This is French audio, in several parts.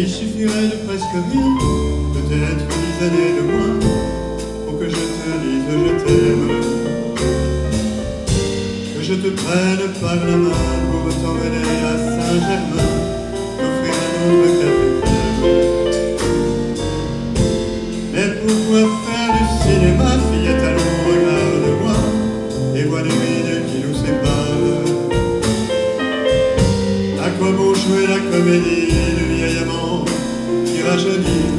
Il suffirait de presque rien, peut-être 10 années de moins, pour que je te dise je t'aime. Que je te prenne par la main pour t'emmener à Saint-Germain, t'offrir un autre café crème. Mais pourquoi faire du cinéma, fillette, allons, regarde-moi, et vois les mines qui nous séparent. À quoi bon jouer la comédie du vieil amant qui rajeunit,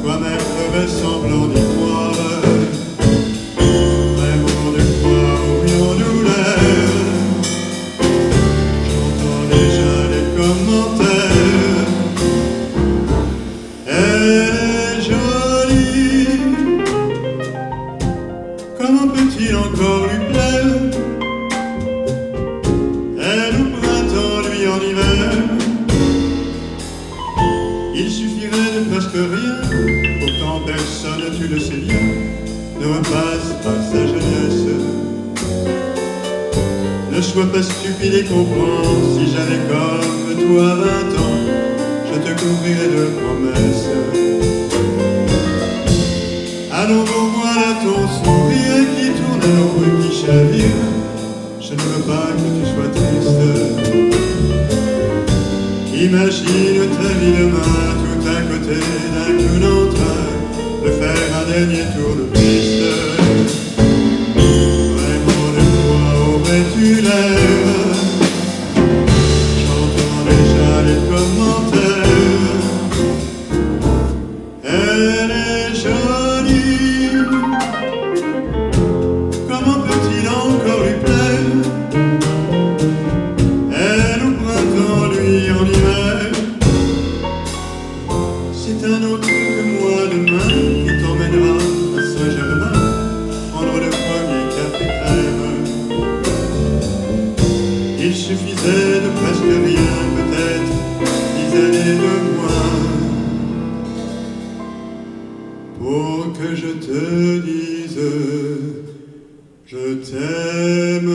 toi-même ferais semblant d'y croire. Vraiment de quoi aurions-nous l'air? J'entends déjà les commentaires. Elle est jolie, comment peut-il encore lui plaire? Elle au printemps, lui en hiver. Il suffirait de presque rien, pourtant personne, tu le sais bien, ne repasse par sa jeunesse. Ne sois pas stupide et comprends, si j'avais comme toi 20 ans, je te couvrirais de promesses. Allons donc, voilà ton sourire qui tourne à l'ombre qui chavire. Je ne veux pas que tu sois triste. Imagine ta vie demain, tout à côté d'un clown en train de faire un dernier tour de piste. Vraiment de quoi aurais-tu l'air? J'entends déjà les commentaires. Elle est jolie, comment peut-il encore lui plaire? Elle au printemps, lui en hiver. C'est un autre que moi demain qui t'emmènera à Saint-Germain prendre le premier café crème. Il suffisait de presque rien, peut-être 10 années de moins, pour que je te dise je t'aime.